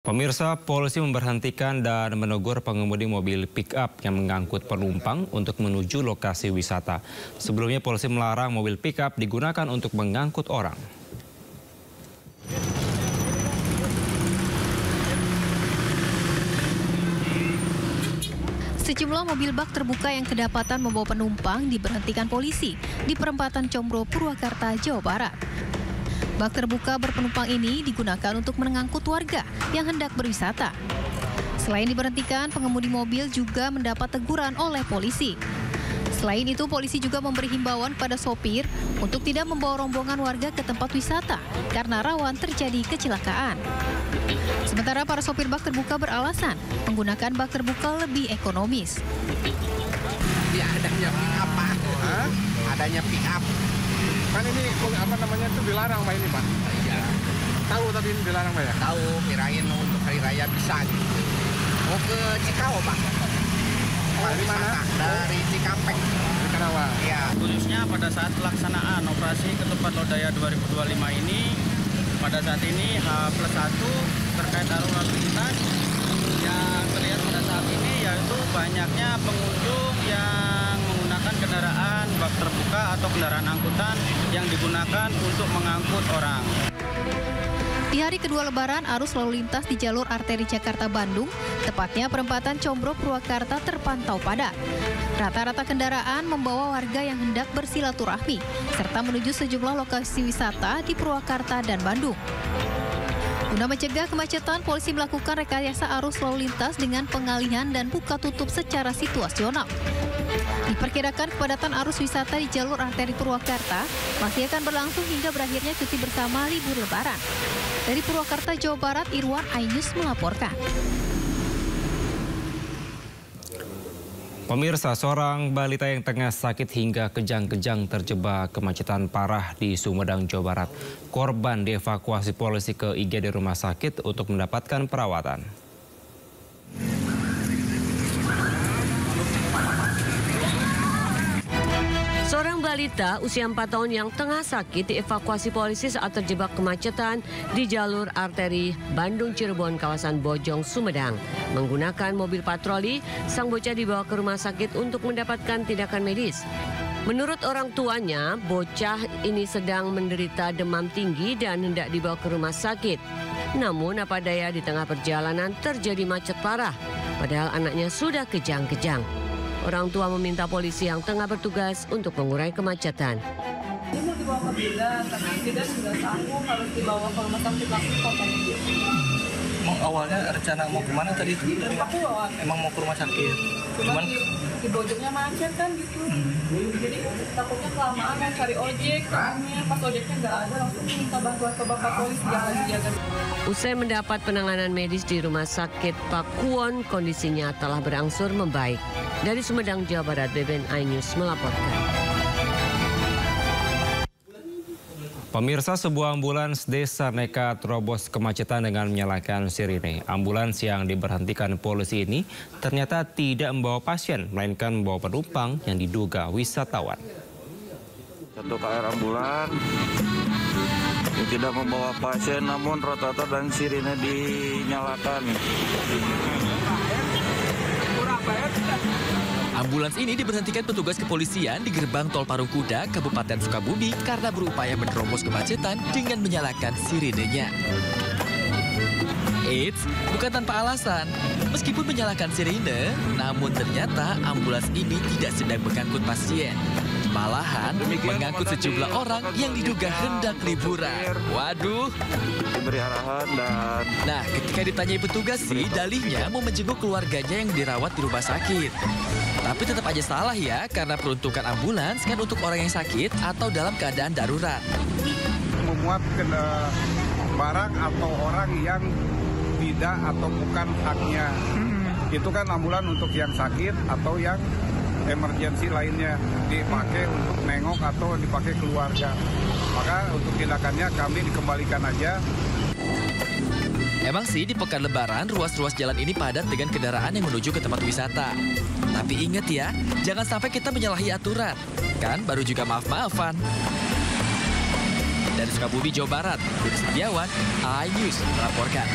Pemirsa, polisi memberhentikan dan menegur pengemudi mobil pick-up yang mengangkut penumpang untuk menuju lokasi wisata. Sebelumnya, polisi melarang mobil pick-up digunakan untuk mengangkut orang. Sejumlah mobil bak terbuka yang kedapatan membawa penumpang diberhentikan polisi di perempatan Combro, Purwakarta, Jawa Barat. Bak terbuka berpenumpang ini digunakan untuk mengangkut warga yang hendak berwisata. Selain diberhentikan, pengemudi mobil juga mendapat teguran oleh polisi. Selain itu, polisi juga memberi himbauan kepada sopir untuk tidak membawa rombongan warga ke tempat wisata karena rawan terjadi kecelakaan. Sementara para sopir bak terbuka beralasan menggunakan bak terbuka lebih ekonomis. Ya, adanya pick-up, Pak. Adanya pick-up. Kan ini apa namanya itu dilarang Pak ini Pak? Iya. Tahu tapi ini dilarang Pak ya? Tahu, kirain untuk hari raya bisa gitu. Mau ke Cikau Pak. Dari mana? Dari Cikampek. Di Karawang. Iya. Khususnya pada saat pelaksanaan operasi Ketupat Lodaya 2025 ini, pada saat ini H+1 terkait arus lalu lintas yang terlihat pada saat ini yaitu banyaknya pengunjung yang menggunakan kendaraan bak terbuka atau kendaraan angkutan yang digunakan untuk mengangkut orang. Di hari kedua Lebaran, arus lalu lintas di jalur arteri Jakarta-Bandung, tepatnya perempatan Combro, Purwakarta, terpantau padat. Rata-rata kendaraan membawa warga yang hendak bersilaturahmi, serta menuju sejumlah lokasi wisata di Purwakarta dan Bandung. Guna mencegah kemacetan, polisi melakukan rekayasa arus lalu lintas dengan pengalihan dan buka tutup secara situasional. Diperkirakan kepadatan arus wisata di jalur arteri Purwakarta masih akan berlangsung hingga berakhirnya cuti bersama libur Lebaran. Dari Purwakarta, Jawa Barat, Irwan Ainus melaporkan. Pemirsa, seorang balita yang tengah sakit hingga kejang-kejang terjebak kemacetan parah di Sumedang, Jawa Barat. Korban dievakuasi polisi ke IGD rumah sakit untuk mendapatkan perawatan. Seorang balita usia 4 tahun yang tengah sakit dievakuasi polisi saat terjebak kemacetan di jalur arteri Bandung-Cirebon kawasan Bojong, Sumedang. Menggunakan mobil patroli, sang bocah dibawa ke rumah sakit untuk mendapatkan tindakan medis. Menurut orang tuanya, bocah ini sedang menderita demam tinggi dan hendak dibawa ke rumah sakit. Namun apa daya di tengah perjalanan terjadi macet parah, padahal anaknya sudah kejang-kejang. Orang tua meminta polisi yang tengah bertugas untuk mengurai kemacetan. Dia mau dibawa ke bidan, tapi bidan sudah sanggup harus dibawa ke rumah sakit langsung kotanya dia. Awalnya rencana mau kemana tadi itu? Emang mau ke rumah sakit. Cuman di Bojongnya macet kan gitu. Jadi takutnya kelamaan mau cari ojek, pas ojeknya nggak ada langsung minta bantuan ke bapak polisi yang lagi jaga. Usai mendapat penanganan medis di Rumah Sakit Pakuwon, kondisinya telah berangsur membaik. Dari Sumedang, Jawa Barat, BBN iNews melaporkan. Pemirsa, sebuah ambulans desa nekat terobos kemacetan dengan menyalakan sirine. Ambulans yang diberhentikan polisi ini ternyata tidak membawa pasien, melainkan membawa penumpang yang diduga wisatawan. Satu KR ambulans yang tidak membawa pasien, namun rotator dan sirine dinyalakan. Ambulans ini diberhentikan petugas kepolisian di gerbang Tol Parungkuda, Kabupaten Sukabumi karena berupaya menerobos kemacetan dengan menyalakan sirenenya. Eits, bukan tanpa alasan. Meskipun menyalakan sirene, namun ternyata ambulans ini tidak sedang mengangkut pasien. Malahan mengangkut sejumlah orang yang diduga hendak liburan. Waduh. Diberi arahan dan... Nah, ketika ditanyai petugas sih, dalihnya mau menjenguk keluarganya yang dirawat di rumah sakit. Tapi tetap aja salah ya, karena peruntukan ambulans kan untuk orang yang sakit atau dalam keadaan darurat. Memuat barang atau orang yang tidak atau bukan haknya. Itu kan ambulan untuk yang sakit atau yang emergensi lainnya, dipakai untuk nengok atau dipakai keluarga. Maka untuk tindakannya kami dikembalikan aja. Emang sih di pekan Lebaran ruas-ruas jalan ini padat dengan kendaraan yang menuju ke tempat wisata. Tapi ingat ya, jangan sampai kita menyalahi aturan. Kan baru juga maaf-maafan. Dari Sukabumi, Jawa Barat, Budi Setiawan, iNews melaporkan.